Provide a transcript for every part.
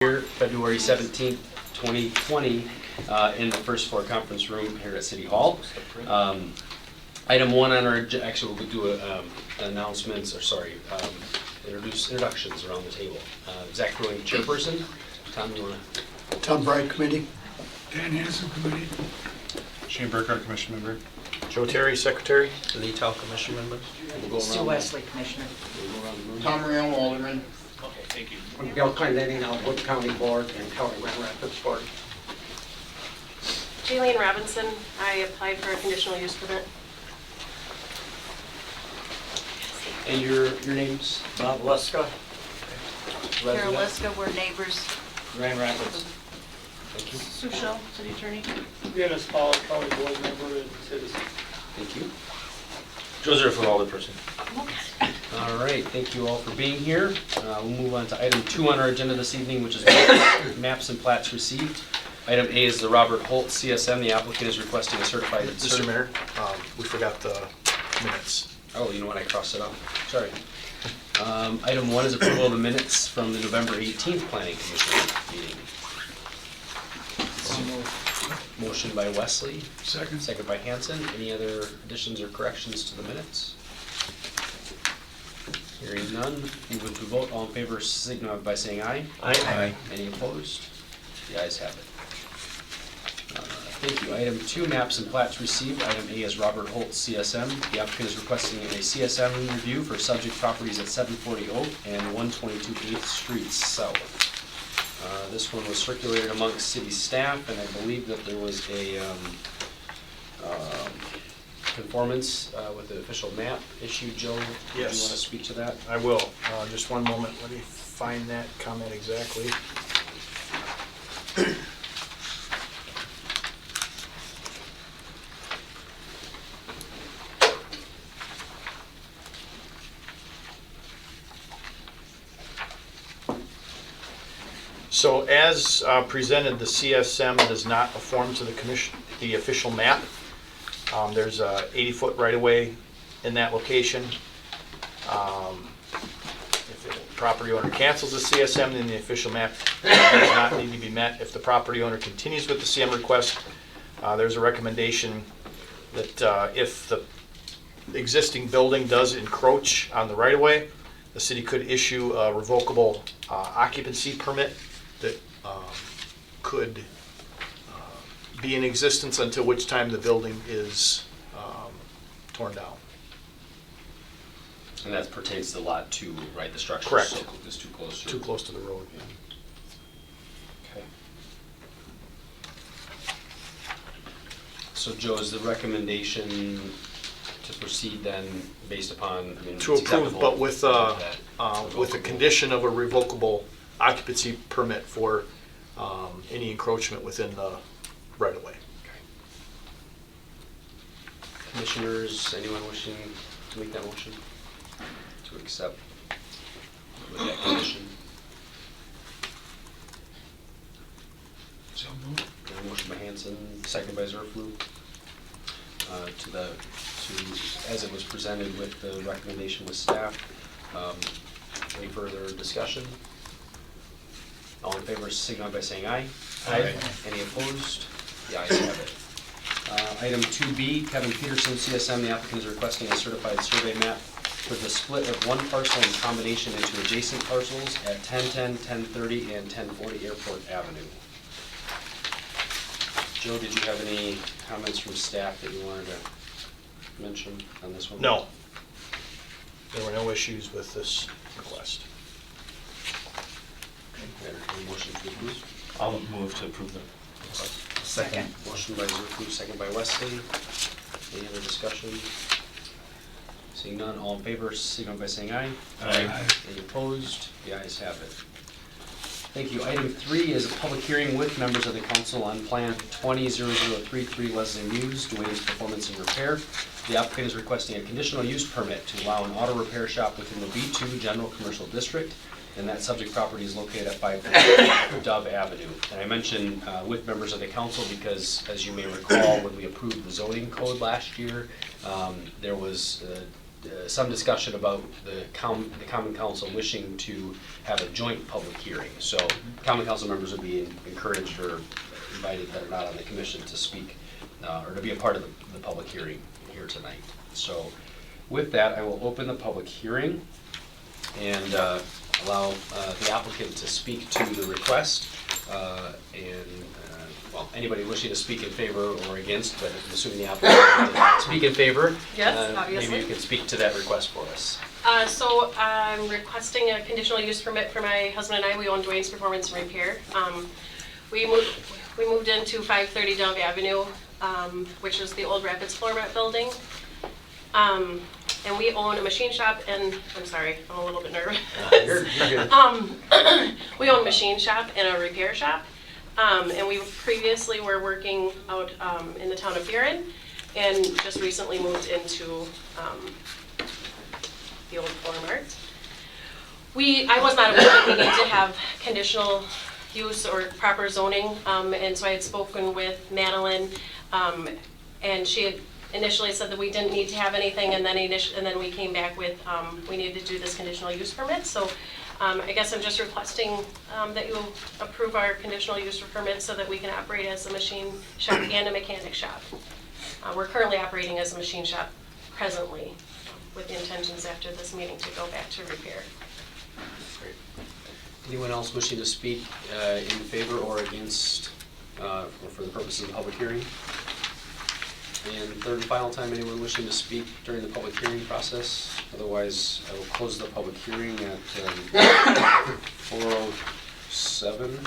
Here, February 17th, 2020, in the first floor conference room here at City Hall. Item one on our actually we'll do announcements, or sorry, introductions around the table. Zach Brewing, chairperson. Tom, you want to? Tom Bright, committee. Dan Hanson, committee. Shane Burkhardt, commission member. Joe Terry, secretary. Lee Tal, commission member. We'll Stu Wesley, Commissioner. We'll go around the room. Tom Moreno, alderman. Okay, thank you. Gail Clendenning, Wood County Board and County Grand Rapids Board. Jaylene Robinson, I applied for a conditional use permit. And your names? Bob Leska. Carol Liska, we're neighbors. Grand Rapids. Thank you. Sue Shell, city attorney. Dennis Pollock, county board member and citizen. Thank you. Joseph for alderperson. All right, thank you all for being here. We'll move on to item 2 on our agenda this evening, which is maps and plats received. Item A is the Robert Holt CSM. The applicant is requesting a certified. Mr. Mayor, we forgot the minutes. Oh, you know what? I crossed it off. Sorry. Item 1 is approval of the minutes from the November 18th Planning Commission meeting. Motion by Wesley. Second. Second by Hanson. Any other additions or corrections to the minutes? Hearing none, moving to vote. All in favor signify by saying aye. Aye. Any opposed? The ayes have it. Thank you. Item 2, maps and plats received. Item A is Robert Holt CSM. The applicant is requesting a CSM review for subject properties at 740 Oak and 122 8th Street South. This one was circulated amongst city staff, and I believe that there was a conformance with the official map issued. Joe, do you want to Yes. speak to that? I will. Just one moment. Let me find that comment exactly. So as presented, the CSM does not conform to the official map. There's a 80-foot right-of-way in that location. If the property owner cancels the CSM, then the official map does not need to be met. If the property owner continues with the CM request, there's a recommendation that if the existing building does encroach on the right-of-way, the city could issue a revocable occupancy permit that could be in existence until which time the building is torn down. And that pertains to lot 2, right? The structure Correct. is too close. Too close to the road. Okay. So Joe, is the recommendation to proceed then based upon, I mean, To it's approve, acceptable but with that a revocable- condition of a revocable occupancy permit for any encroachment within the right-of-way. Commissioners, anyone wishing to make that motion? To accept with that condition? So moved. Got a motion by Hanson, second by Zerflu. As it was presented with the recommendation with staff. Any further discussion? All in favor signify by saying aye. Aye. Any opposed? The ayes have it. Item 2B, Kevin Peterson, CSM. The applicant is requesting a certified survey map for the split of one parcel and combination into adjacent parcels at 1010, 1030, and 1040 Airport Avenue. Joe, did you have any comments from staff that you wanted to mention on this one? No. There were no issues with this request. Any motion to approve? I'll move to approve the. Second. Motion by Zerflu, second by Wesley. Any other discussion? Seeing none, all in favor, signify by saying aye. Aye. Any opposed? The ayes have it. Thank you. Item 3 is a public hearing with members of the council on Plan 200033 Leslie Muse, Dwayne's Performance and Repair. The applicant is requesting a conditional use permit to allow an auto repair shop within the B2 General Commercial District, and that subject property is located at 5 Dove Avenue. And I mention with members of the council because, as you may recall, when we approved the zoning code last year, there was some discussion about the Common Council wishing to have a joint public hearing. So Common Council members would be encouraged or invited that are not on the commission to speak or to be a part of the public hearing here tonight. So with that, I will open the public hearing and allow the applicant to speak to the request. Well, anybody wishing to speak in favor or against, but I'm assuming the applicant will speak in favor. Yes, obviously. Maybe you can speak to that request for us. So I'm requesting a conditional use permit for my husband and I. We own Dwayne's Performance and Repair. We moved into 530 Dove Avenue, which is the old Rapids Floor Mat building. And we own a machine shop and, I'm sorry, I'm a little bit nervous. You're good. We own a machine shop and a repair shop. And we previously were working out in the town of Buren and just recently moved into the old Floor Mart. I was not aware that we need to have conditional use or proper zoning, and so I had spoken with Madeline, and she had initially said that we didn't need to have anything, and then we came back with we needed to do this conditional use permit. So I guess I'm just requesting that you approve our conditional use permit so that we can operate as a machine shop and a mechanic shop. We're currently operating as a machine shop presently, with the intentions after this meeting to go back to repair. Great. Anyone else wishing to speak in favor or against, or for the purposes of the public hearing? And third and final time, anyone wishing to speak during the public hearing process? Otherwise, I will close the public hearing at 4:07.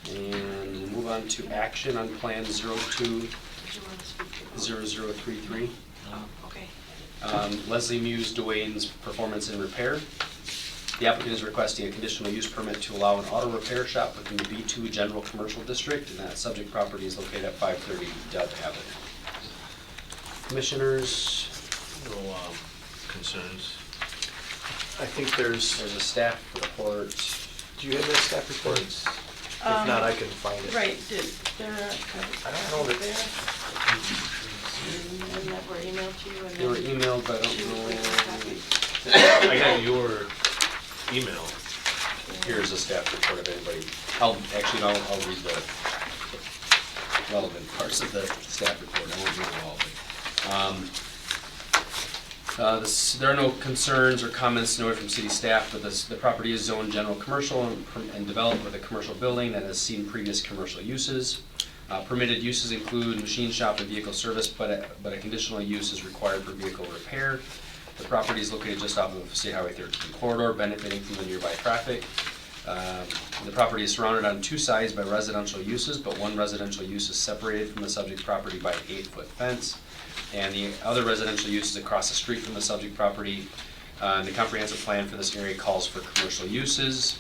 And we'll move on to action on Plan 020033. Okay. Leslie Muse, Dwayne's Performance and Repair. The applicant is requesting a conditional use permit to allow an auto repair shop within the B2 General Commercial District, and that subject property is located at 530 Dove Avenue. Commissioners, No concerns. I think there's, there's a staff report. do you have that staff report? If not, I can find it. Right, I they're, don't know that. and that were emailed to you and They were then emailed, but I don't two know. copies. I got your email. Here's a staff report of anybody. I'll read the relevant parts of the staff report. I won't read it all, but. There are no concerns or comments noted from city staff, but the property is zoned general commercial and developed with a commercial building that has seen previous commercial uses. Permitted uses include machine shop and vehicle service, but a conditional use is required for vehicle repair. The property is located just off of State Highway 13 corridor, benefiting from the nearby traffic. The property is surrounded on two sides by residential uses, but one residential use is separated from the subject property by an 8-foot fence. And the other residential use is across the street from the subject property. The comprehensive plan for this area calls for commercial uses.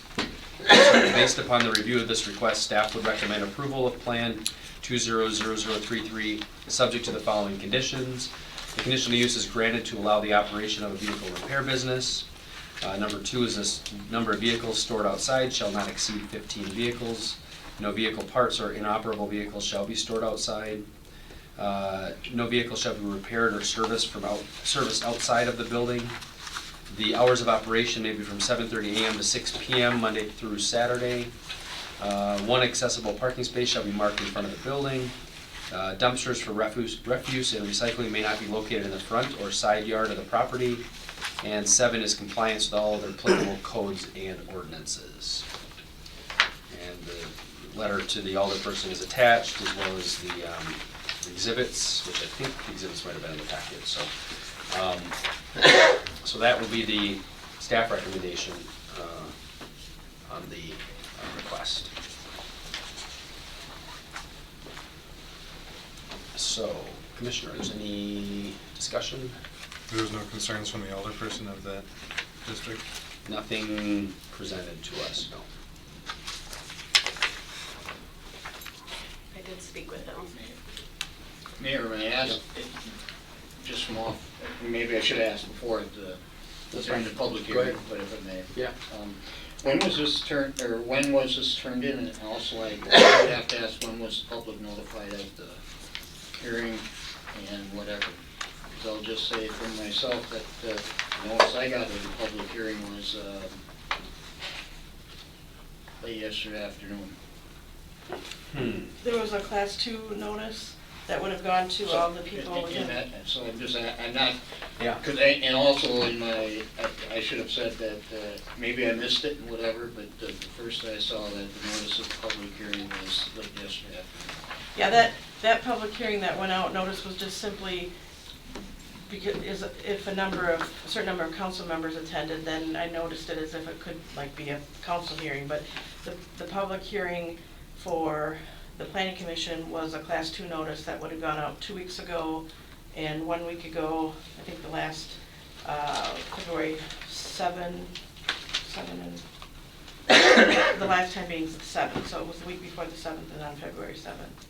So based upon the review of this request, staff would recommend approval of Plan 200033, subject to the following conditions. The conditional use is granted to allow the operation of a vehicle repair business. Number 2 is this number of vehicles stored outside shall not exceed 15 vehicles. No vehicle parts or inoperable vehicles shall be stored outside. No vehicle shall be repaired or serviced outside of the building. The hours of operation may be from 7:30 a.m. to 6 p.m. Monday through Saturday. One accessible parking space shall be marked in front of the building. Dumpsters for refuse and recycling may not be located in the front or side yard of the property. And 7 is compliance with all other applicable codes and ordinances. And the letter to the alderperson is attached, as well as the exhibits, which I think the exhibits might have been in the packet. So that will be the staff recommendation on the request. So, commissioners, any discussion? There was no concerns from the alderperson of that district? Nothing presented to us, no. I did speak with him. Mayor, may I ask, just from off, maybe I should have asked before during the public Go hearing, ahead. but if I may. Yeah. When was this turned in? And also, I would have to ask, when was the public notified of the hearing and whatever? I'll just say for myself that the notice I got of the public hearing was late yesterday afternoon. There was a class 2 notice that would have gone to all the people And within. that- So I'm just, I'm not, Yeah. and also in my, I should have said that, maybe I missed it and whatever, but the first I saw that the notice of the public hearing was late yesterday afternoon. Yeah, that public hearing that went out, notice was just simply, because if a certain number of council members attended, then I noticed it as if it could like be a council hearing, but the public hearing for the planning commission was a class 2 notice that would have gone out 2 weeks ago and 1 week ago, I think the last, February 7 and, the last time being the 7th, so it was the week before the 7th and on February 7th.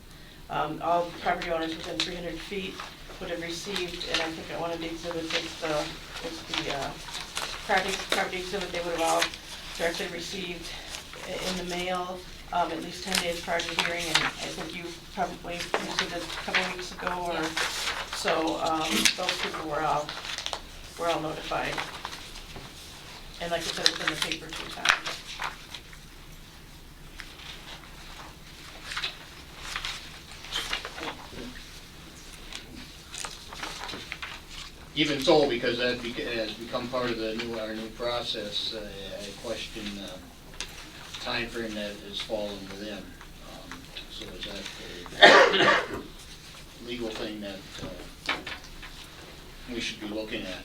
All property owners within 300 feet would have received, and I think at one of the exhibits is the property exhibit, they would have all directly received in the mail at least 10 days prior to the hearing, and I think you probably received it a couple weeks ago or so. Those people were all notified. And like I said, it's in the paper 2 times. Even so, because that has become part of our new process, I question the timeframe that is fallen within. So is that a legal thing that we should be looking at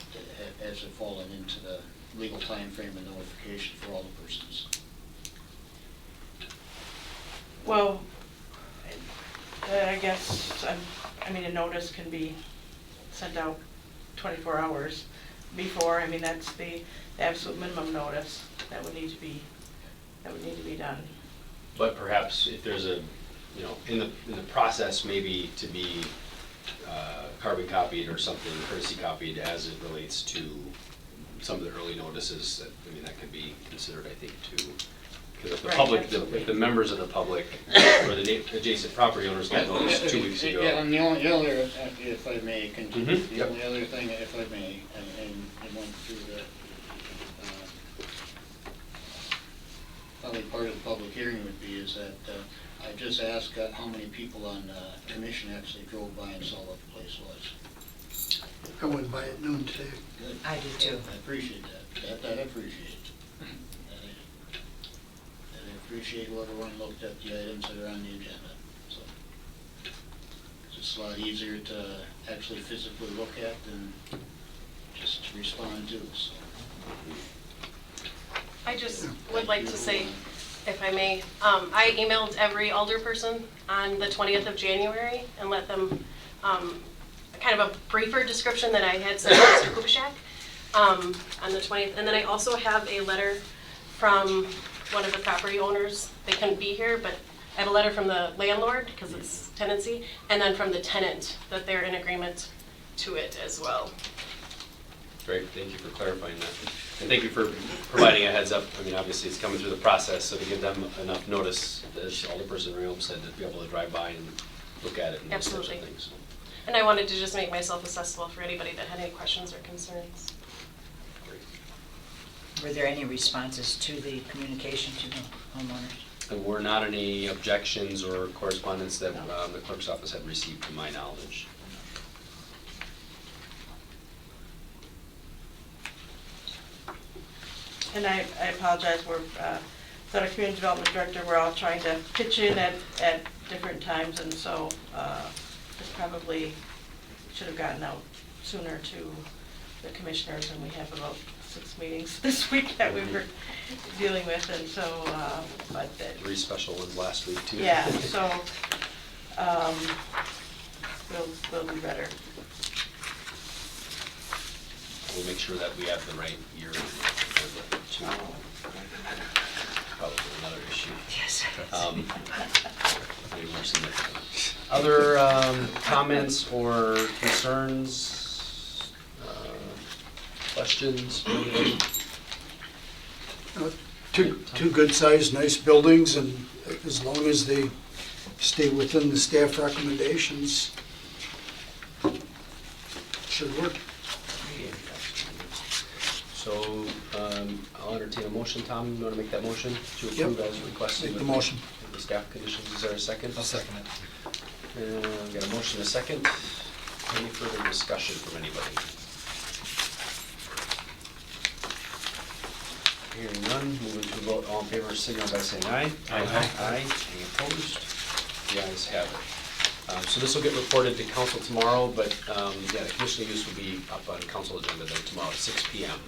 as it fallen into the legal timeframe and notification for all the persons? Well, I guess, I mean, a notice can be sent out 24 hours before. I mean, that's the absolute minimum notice that would need to be done. But perhaps if there's a, in the process, maybe to be carbon copied or something, courtesy copied as it relates to some of the early notices, that could be considered, I think, too. Because if the Right, public, absolutely. if the members of the public or the adjacent property owners got noticed 2 weeks ago. Yeah, and the only other, if I may continue, Mhm, the yep. only other thing, if I may, and I went through the, probably part of the public hearing would be is that I just asked how many people on the commission actually drove by and saw what the place was. I went by at noon today. Good. I do too. I appreciate that. That I appreciate. And I appreciate whoever looked at the items that are on the agenda, so. It's just a lot easier to actually physically look at than just to respond to, so. I just would like to say, if I may, I emailed every alderperson on the 20th of January and let them, kind of a briefer description than I had sent to Mr. Kupchak on the 20th. And then I also have a letter from one of the property owners. They couldn't be here, but I have a letter from the landlord, because it's tenancy, and then from the tenant, that they're in agreement to it as well. Great, thank you for clarifying that. And thank you for providing a heads up. Obviously, it's coming through the process, so to give them enough notice, as Alderperson Rayom said, to be able to drive by and look at it and those types of Absolutely. things. And I wanted to just make myself accessible for anybody that had any questions or concerns. Great. Were there any responses to the communication to the homeowners? There were not any objections or correspondence that the clerk's office had received, to my knowledge. And I apologize, we're, the community development director, we're all trying to pitch in at different times, and so this probably should have gotten out sooner to the commissioners, and we have about 6 meetings this week that we were dealing with, and so, but that. 3 special ones last week, too. Yeah, so, we'll do better. We'll make sure that we have the right year, too. Probably another issue. Yes. Maybe more significant. Other comments or concerns, questions? Two good-sized, nice buildings, and as long as they stay within the staff recommendations, Should work. So, I'll entertain a motion. Tom, you want to make that motion to approve as requested? Make the with motion. The staff conditions, is there a second? I'll second it. We got a motion and a second. Any further discussion from anybody? Hearing none, moving to a vote, all in favor, signal by saying aye. Aye. Aye, any opposed? The ayes have it. So this will get reported to council tomorrow, but, yeah, the conditional use will be up on council agenda then tomorrow at 6 PM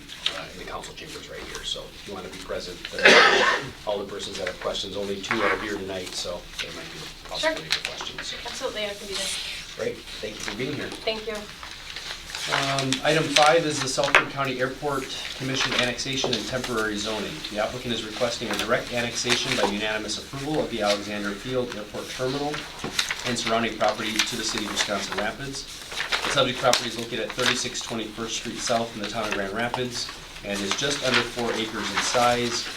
in the council chambers right here. So if you want to be present, all the persons that have questions, only 2 are here tonight, so there might be a possibility for questions. So, Absolutely, I can be there. great, thank you for being here. Thank you. Item 5 is the Southwood County Airport Commission annexation and temporary zoning. The applicant is requesting a direct annexation by unanimous approval of the Alexander Field Airport Terminal and surrounding property to the city of Wisconsin Rapids. The subject property is located at 36 21st Street South in the town of Grand Rapids and is just under 4 acres in size.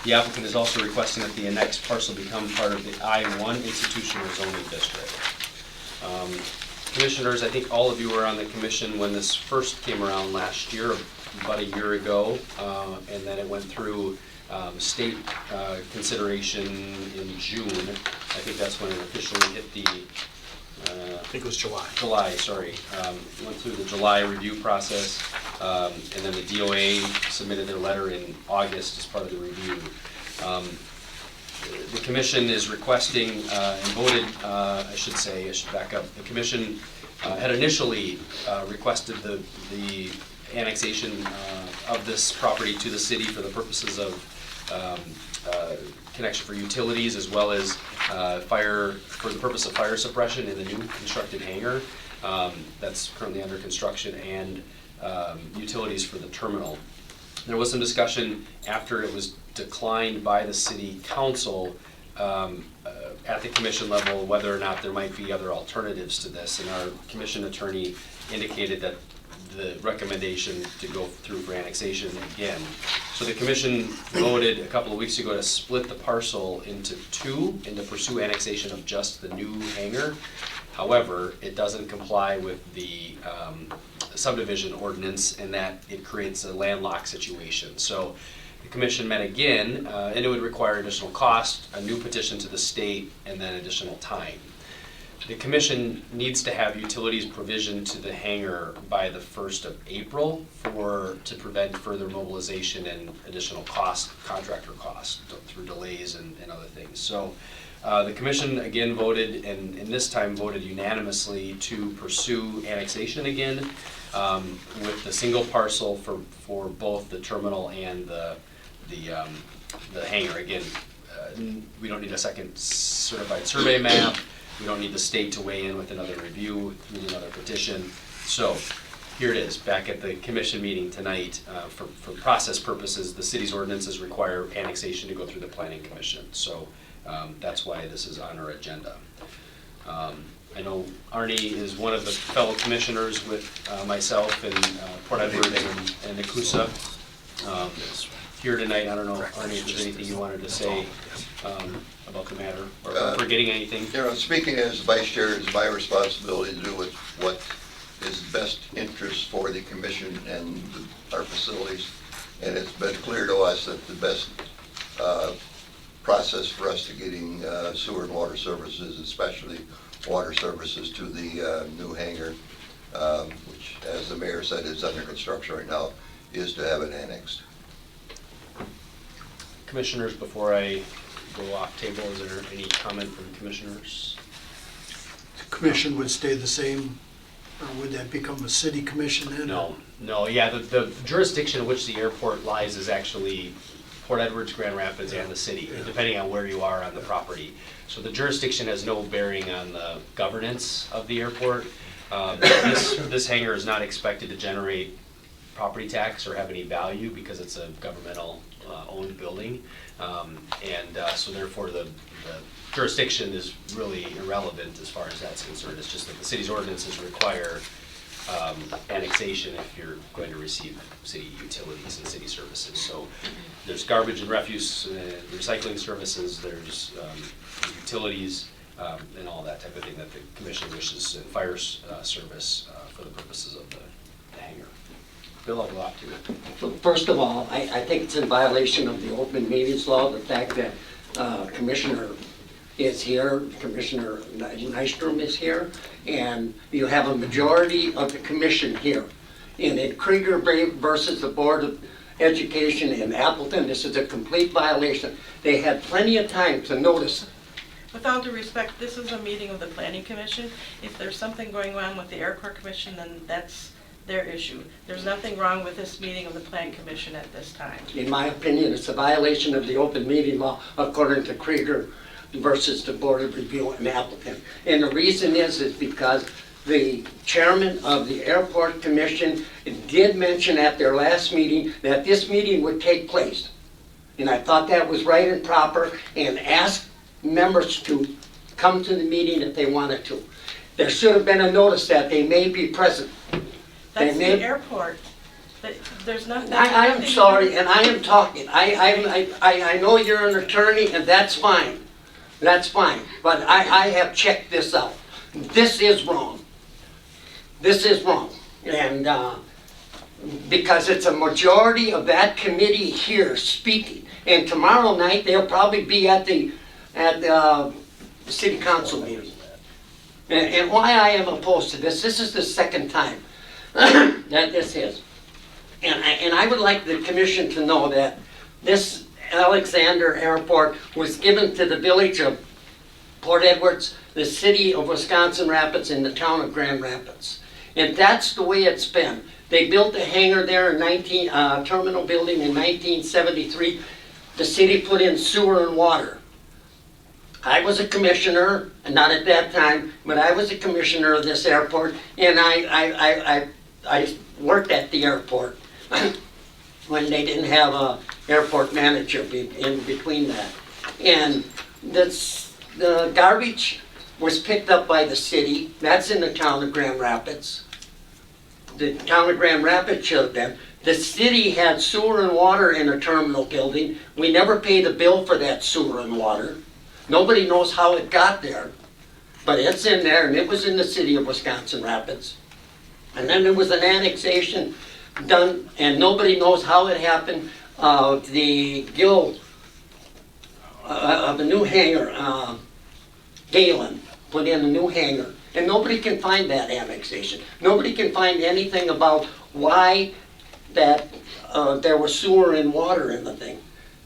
The applicant is also requesting that the annexed parcel become part of the I-1 institutional zoning district. Commissioners, I think all of you were on the commission when this first came around last year, about a year ago, and then it went through state consideration in June. I think that's when it officially hit the I think it was July. Went through the July review process, and then the DOA submitted their letter in August as part of the review. The commission is requesting and voted, I should back up. The commission had initially requested the annexation of this property to the city for the purposes of connection for utilities as well as for the purpose of fire suppression in the new constructed hangar that's currently under construction and utilities for the terminal. There was some discussion after it was declined by the city council at the commission level whether or not there might be other alternatives to this, and our commission attorney indicated that the recommendation to go through for annexation again. So the commission voted a couple of weeks ago to split the parcel into 2 and to pursue annexation of just the new hangar. However, it doesn't comply with the subdivision ordinance in that it creates a landlocked situation. So the commission met again, and it would require additional cost, a new petition to the state, and then additional time. The commission needs to have utilities provision to the hangar by the 1st of April to prevent further mobilization and additional cost, contractor costs through delays and other things. So the commission again voted, and this time voted unanimously to pursue annexation again with the single parcel for both the terminal and the hangar. Again, we don't need a second certified survey map. We don't need the state to weigh in with another review, need another petition. So here it is, back at the commission meeting tonight. For process purposes, the city's ordinances require annexation to go through the planning commission. So that's why this is on our agenda. I know Arnie is one of the fellow commissioners with myself and Port Edwards and Nakusa here tonight. I don't know, Arnie, if there's anything you wanted to say about the matter, or if I'm forgetting anything. You know, speaking as vice chair, it's my responsibility to do what is best interest for the commission and our facilities. And it's been clear to us that the best process for us to getting sewer and water services, especially water services to the new hangar, which, as the mayor said, is under construction right now, is to have it annexed. Commissioners, before I go off table, is there any comment from commissioners? The commission would stay the same, or would that become a city commission then? No, yeah, the jurisdiction in which the airport lies is actually Port Edwards, Grand Rapids, and the city, depending on where you are on the property. So the jurisdiction has no bearing on the governance of the airport. This hangar is not expected to generate property tax or have any value because it's a governmental owned building. So therefore the jurisdiction is really irrelevant as far as that's concerned. It's just that the city's ordinances require annexation if you're going to receive city utilities and city services. So there's garbage and refuse, recycling services, there's utilities, and all that type of thing that the commission wishes, and fire service for the purposes of the the hangar. Bill, I'll go out to you. So first of all, I think it's in violation of the open meetings law, the fact that Commissioner is here, Commissioner Nystrom is here, and you have a majority of the commission here. And in Krieger versus the Board of Education in Appleton, this is a complete violation. They had plenty of time to notice. With all due respect, this is a meeting of the planning commission. If there's something going on with the airport commission, then that's their issue. There's nothing wrong with this meeting of the planning commission at this time. In my opinion, it's a violation of the open meeting law according to Krieger versus the Board of Review in Appleton. And the reason is because the chairman of the airport commission did mention at their last meeting that this meeting would take place. And I thought that was right and proper, and asked members to come to the meeting if they wanted to. There should have been a notice that they may be present. That's the may- airport. There's nothing. I am sorry, and I am talking. I know you're an attorney, and that's fine. That's fine. But I have checked this out. This is wrong. This is wrong. And because it's a majority of that committee here speaking. And tomorrow night, they'll probably be at the city council meeting. And why I am opposed to this is the second time that this is. And I would like the commission to know that this Alexander Airport was given to the village of Port Edwards, the city of Wisconsin Rapids, and the town of Grand Rapids. And that's the way it's been. They built a hangar there in terminal building in 1973. The city put in sewer and water. I was a commissioner, and not at that time, but I was a commissioner of this airport, and I worked at the airport when they didn't have a airport manager in between that. And the garbage was picked up by the city. That's in the town of Grand Rapids. The town of Grand Rapids showed them. The city had sewer and water in a terminal building. We never paid a bill for that sewer and water. Nobody knows how it got there, but it's in there, and it was in the city of Wisconsin Rapids. And then there was an annexation done, and nobody knows how it happened. The Gill of the new hangar, Galen, put in a new hangar, and nobody can find that annexation. Nobody can find anything about why that there was sewer and water in the thing.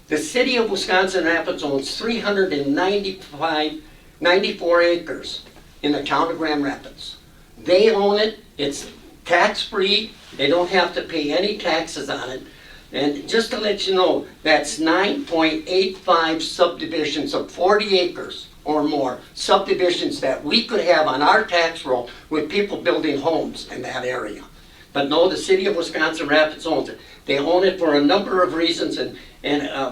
The city of Wisconsin Rapids owns 394 acres in the town of Grand Rapids. They own it, it's tax-free, they don't have to pay any taxes on it. And just to let you know, that's 9.85 subdivisions of 40 acres or more, subdivisions that we could have on our tax roll with people building homes in that area. But no, the city of Wisconsin Rapids owns it. They own it for a number of reasons, and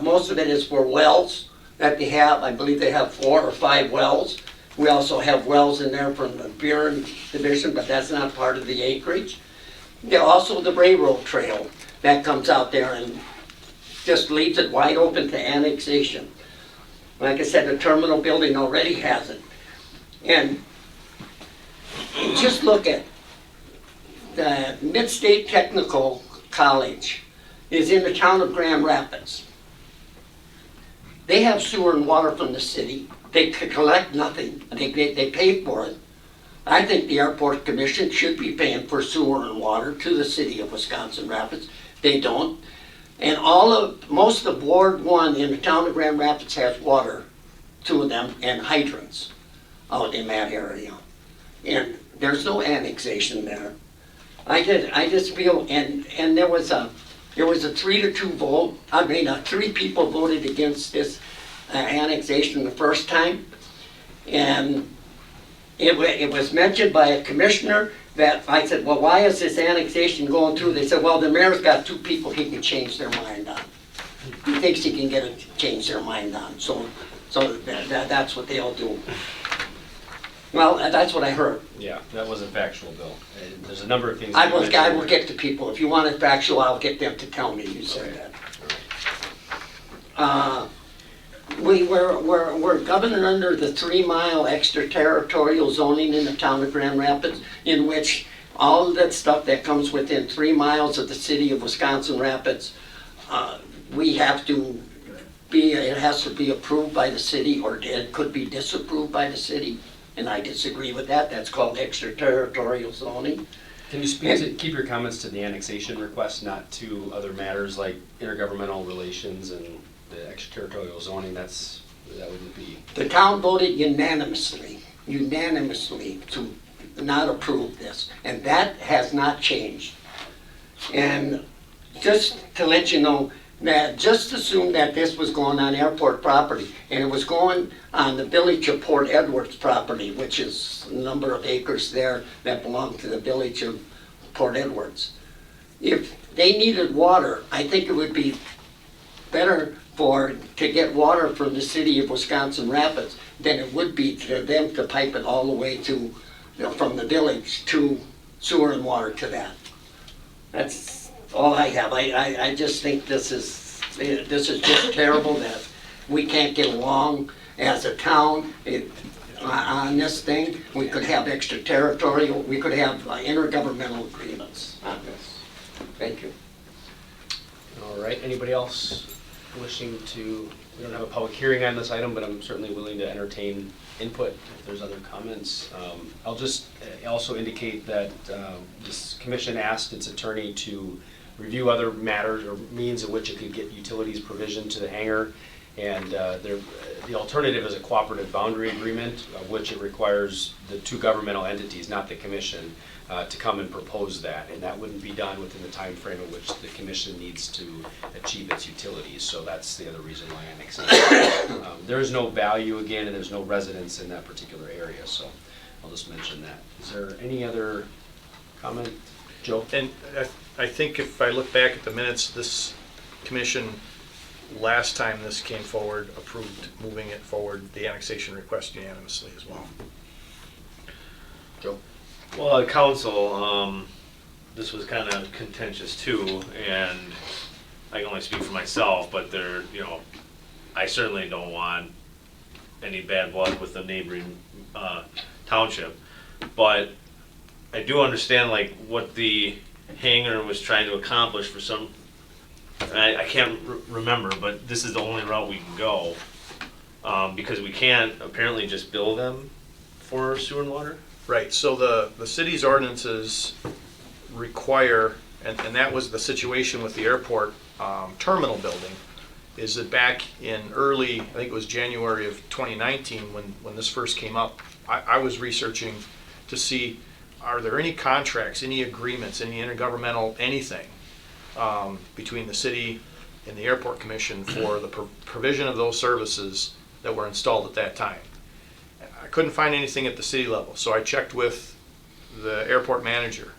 most of it is for wells that they have. I believe they have 4 or 5 wells. We also have wells in there from the Buren Division, but that's not part of the acreage. Yeah, also the railroad trail that comes out there and just leaves it wide open to annexation. Like I said, the terminal building already has it. And just look at the Mid-State Technical College is in the town of Grand Rapids. They have sewer and water from the city. They collect nothing. They pay for it. I think the Airport Commission should be paying for sewer and water to the city of Wisconsin Rapids. They don't. And most of Ward 1 in the town of Grand Rapids has water, 2 of them, and hydrants out in that area. And there's no annexation there. I just feel, and there was a 3-2 vote. I mean, 3 people voted against this annexation the first time, and it was mentioned by a commissioner that I said, well, why is this annexation going through? They said, well, the mayor's got 2 people he can change their mind on. He thinks he can change their mind on, so that's what they'll do. Well, that's what I heard. Yeah, that wasn't factual, Bill. There's a number of things. I will get to people. If you want it factual, I'll get them to tell me you said that. We're governed under the 3-mile extraterritorial zoning in the town of Grand Rapids, in which all of that stuff that comes within 3 miles of the city of Wisconsin Rapids, we have to it has to be approved by the city, or it could be disapproved by the city, and I disagree with that. That's called extraterritorial zoning. Can you speak to, keep your comments to the annexation request, not to other matters like intergovernmental relations and the extraterritorial zoning? That wouldn't be. The town voted unanimously to not approve this, and that has not changed. And just to let you know, that just assume that this was going on airport property, and it was going on the village of Port Edwards property, which is a number of acres there that belong to the village of Port Edwards. If they needed water, I think it would be better to get water from the city of Wisconsin Rapids than it would be to them to pipe it all the way to, from the village to sewer and water to that. That's all I have. I just think this is just terrible that we can't get along as a town on this thing. We could have extraterritorial, we could have intergovernmental agreements on this. Thank you. All right, anybody else wishing to, we don't have a public hearing on this item, but I'm certainly willing to entertain input if there's other comments. I'll just also indicate that this commission asked its attorney to review other matters or means in which it could get utilities provision to the hangar. And the alternative is a cooperative boundary agreement, of which it requires the two governmental entities, not the commission, to come and propose that. And that wouldn't be done within the time frame in which the commission needs to achieve its utilities. So that's the other reason why annexation. There is no value, again, and there's no residence in that particular area. So I'll just mention that. Is there any other comment? Joe? And I think if I look back at the minutes, this commission, last time this came forward, approved moving it forward, the annexation request unanimously as well. Joe? Well, council, this was kind of contentious too, and I can only speak for myself, but I certainly don't want any bad blood with the neighboring township. But I do understand like what the hangar was trying to accomplish for some, I can't remember, but this is the only route we can go, because we can't apparently just bill them for sewer and water. Right, so the city's ordinances require, and that was the situation with the airport terminal building, is that back in early, I think it was January of 2019 when this first came up, I was researching to see, are there any contracts, any agreements, any intergovernmental anything between the city and the airport commission for the provision of those services that were installed at that time. I couldn't find anything at the city level, so I checked with the airport manager,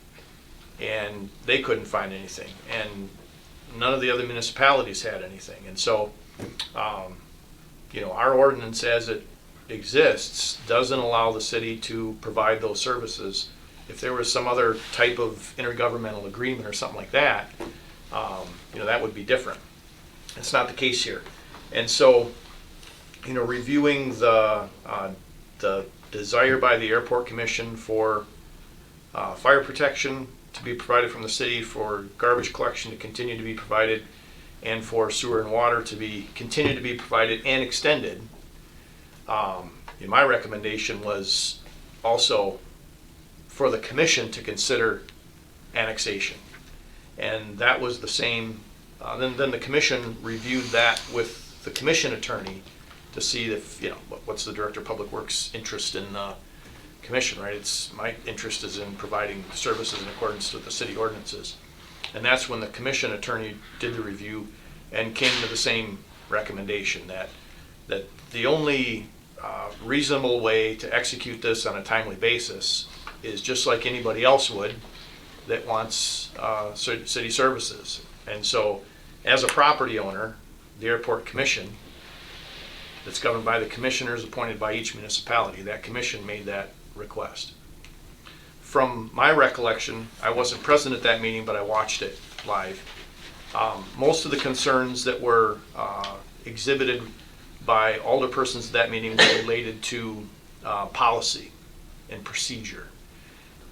and they couldn't find anything, and none of the other municipalities had anything. And so, our ordinance as it exists doesn't allow the city to provide those services. If there was some other type of intergovernmental agreement or something like that, that would be different. It's not the case here. And so, reviewing the desire by the airport commission for fire protection to be provided from the city, for garbage collection to continue to be provided, and for sewer and water to continue to be provided and extended, my recommendation was also for the commission to consider annexation. And that was the same, then the commission reviewed that with the commission attorney to see if, what's the Director of Public Works' interest in the commission, right? My interest is in providing services in accordance with the city ordinances. And that's when the commission attorney did the review and came to the same recommendation, that the only reasonable way to execute this on a timely basis is just like anybody else would that wants city services. And so, as a property owner, the airport commission, that's governed by the commissioners appointed by each municipality, that commission made that request. From my recollection, I wasn't present at that meeting, but I watched it live. Most of the concerns that were exhibited by alderpersons at that meeting were related to policy and procedure.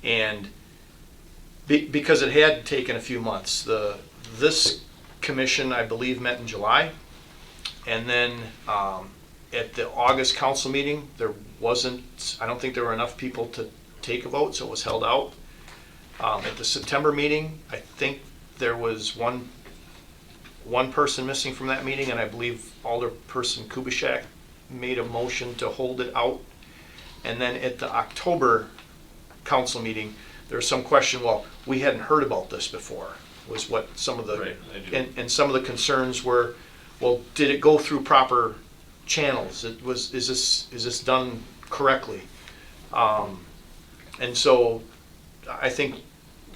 And Because it had taken a few months. This commission, I believe, met in July. And then at the August council meeting, I don't think there were enough people to take a vote, so it was held out. At the September meeting, I think there was one person missing from that meeting, and I believe Alderperson Kubishak made a motion to hold it out. And then at the October council meeting, there was some question, well, we hadn't heard about this before, was what some of the, Right, I do. and some of the concerns were, well, did it go through proper channels? Is this done correctly? And so I think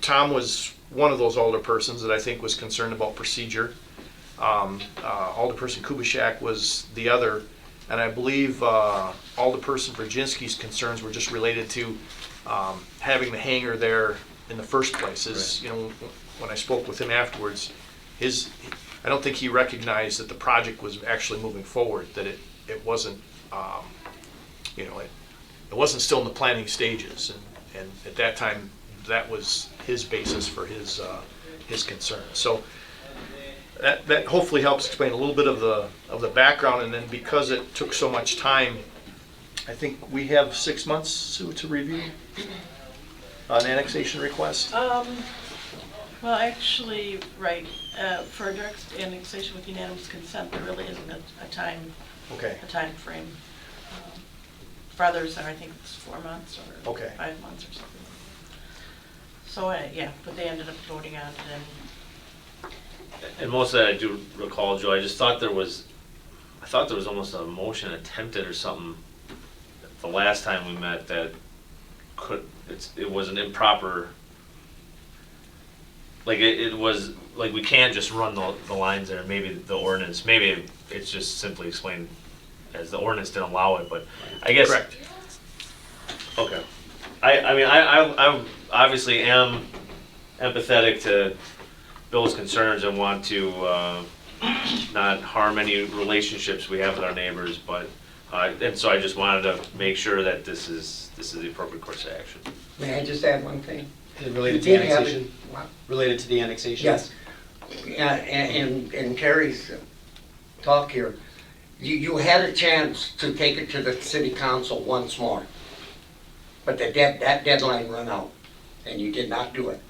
Tom was one of those alderpersons that I think was concerned about procedure. Alderperson Kubishak was the other, and I believe Alderperson Brzezinski's concerns were just related to having the hangar there in the first place. You know, when I spoke with him afterwards, I don't think he recognized that the project was actually moving forward, that it wasn't, you know, it wasn't still in the planning stages, and at that time, that was his basis for his concern. So that hopefully helps explain a little bit of the background, and then because it took so much time, I think we have 6 months, Sue, to review an annexation request. Well, actually, right, for a direct annexation with unanimous consent, there really isn't a time frame. For others, I think it's 4 months or 5 months or something. So, yeah, but they ended up voting on it, And most of that I do recall, Joe, I just thought there was almost a motion attempted or something the last time we met that it was an improper, like it was, like we can't just run the lines there, maybe the ordinance, maybe it's just simply explained as the ordinance didn't allow it, but I guess. Correct. Okay. I mean, I obviously am empathetic to Bill's concerns and want to not harm any relationships we have with our neighbors, but and so I just wanted to make sure that this is the appropriate course of action. May I just add one thing? Related to You the did have annexation? it- what? Related to the annexation? Yes. Yeah, and in Terry's talk here, you had a chance to take it to the city council once more. But that deadline ran out, and you did not do it.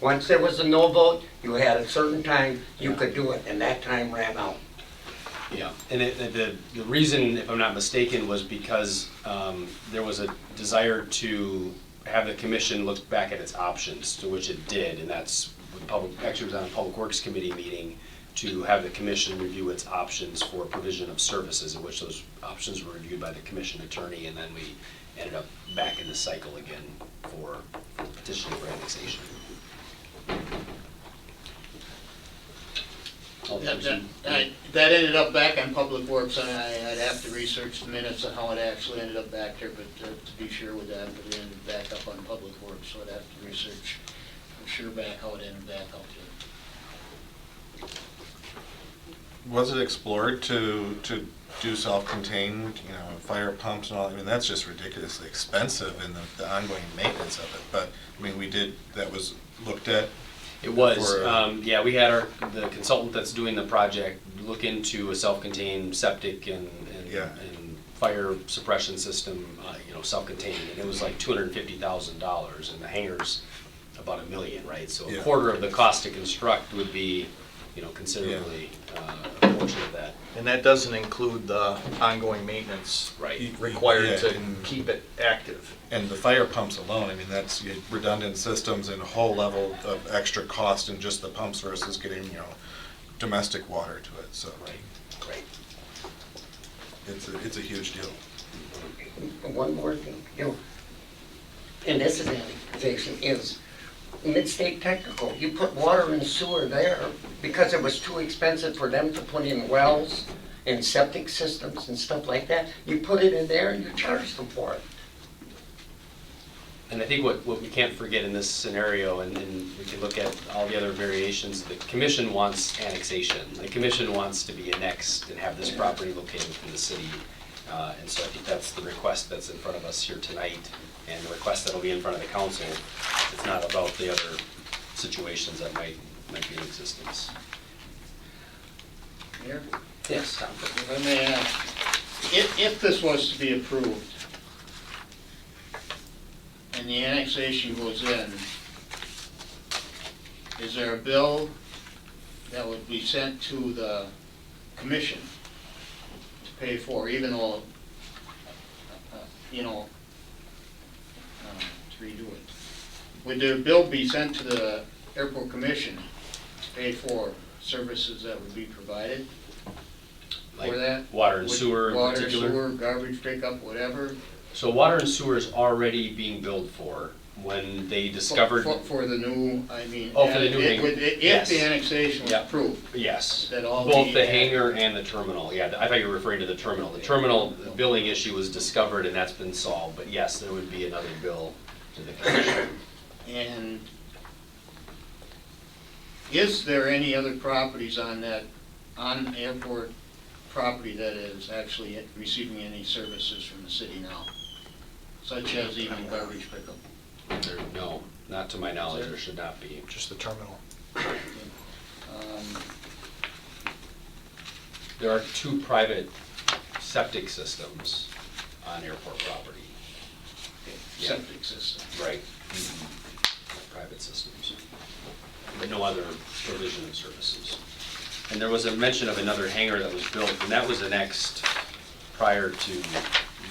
Once there was a no vote, you had a certain time you could do it, and that time ran out. Yeah, and the reason, if I'm not mistaken, was because there was a desire to have the commission look back at its options, to which it did, and that's actually was on a Public Works Committee meeting to have the commission review its options for provision of services, in which those options were reviewed by the commission attorney, and then we ended up back in the cycle again for petitioning for annexation. That ended up back on Public Works, and I'd have to research the minutes on how it actually ended up back there, but to be sure with that, but it ended back up on Public Works, so I'd have to research for sure back how it ended back out there. Was it explored to do self-contained, fire pumps and all? I mean, that's just ridiculously expensive in the ongoing maintenance of it. But I mean, that was looked at. It was, yeah, we had the consultant that's doing the project look into a self-contained septic and fire suppression system, self-contained, and it was like $250,000, and the hangar's about $1 million, right? So a quarter of the cost to construct would be, considerably a portion of that. And that doesn't include the ongoing maintenance required to keep it active. And the fire pumps alone, I mean, that's redundant systems and a whole level of extra cost in just the pumps versus getting, domestic water to it, so. Right. It's a huge deal. One more thing, and this is annexation, is Mid-State Technical. You put water and sewer there because it was too expensive for them to put in wells and septic systems and stuff like that. You put it in there and you charge them for it. And I think what we can't forget in this scenario, and we can look at all the other variations, the commission wants annexation. The commission wants to be annexed and have this property located within the city. And so I think that's the request that's in front of us here tonight, and the request that'll be in front of the council. It's not about the other situations that might be in existence. Mayor? Yes, Tom? If I may ask, if this was to be approved, and the annexation goes in, is there a bill that would be sent to the commission to pay for, even though, to redo it? Would there a bill be sent to the airport commission to pay for services that would be provided? Like For that? water and sewer in Water, particular? sewer, garbage pickup, whatever. So water and sewer is already being billed for. When they discovered, For the new, I mean. Oh, for the new it hangar. would- If Yes. the annexation was Yep. approved, yes, that all both the- the hangar and the terminal. Yeah, I thought you were referring to the terminal. The terminal billing issue was discovered and that's been solved, but yes, there would be another bill to the commission. and is there any other properties on airport property that is actually receiving any services from the city now? Such as even garbage pickup? No, not to my knowledge, there should not be. Just the terminal. There are 2 private septic systems on airport property. Yeah. Septic system. Right. Private systems. But no other provision of services. And there was a mention of another hangar that was built, and that was annexed prior to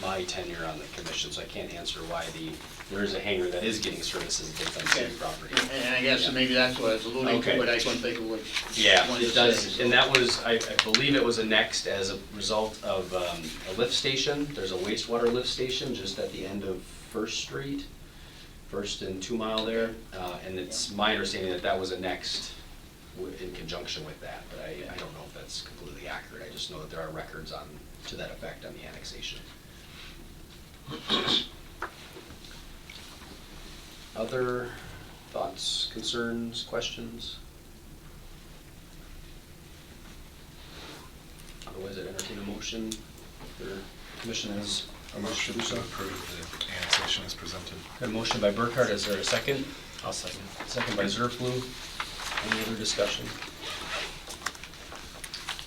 my tenure on the commission, so I can't answer why there is a hangar that is getting services based on city property. And I guess Yeah. maybe that's what I was alluding Okay. to, but I couldn't think of which. Yeah, one to it does, say, so. and that was, I believe it was annexed as a result of a lift station. There's a wastewater lift station just at the end of First Street, First and 2 Mile there, and it's my understanding that that was annexed in conjunction with that, but I don't know if that's completely accurate. I just know that there are records to that effect on the annexation. Other thoughts, concerns, questions? Otherwise, I'd entertain a motion for commission as. A motion to approve the annexation as presented. A motion by Burkhart, is there a second? I'll second. Second by Zerflu. Any other discussion?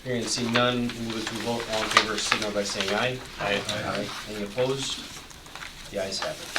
Hearing and seeing none, move it to a vote. All in favor, signal by saying aye. Aye. Aye. Any opposed? The ayes have it.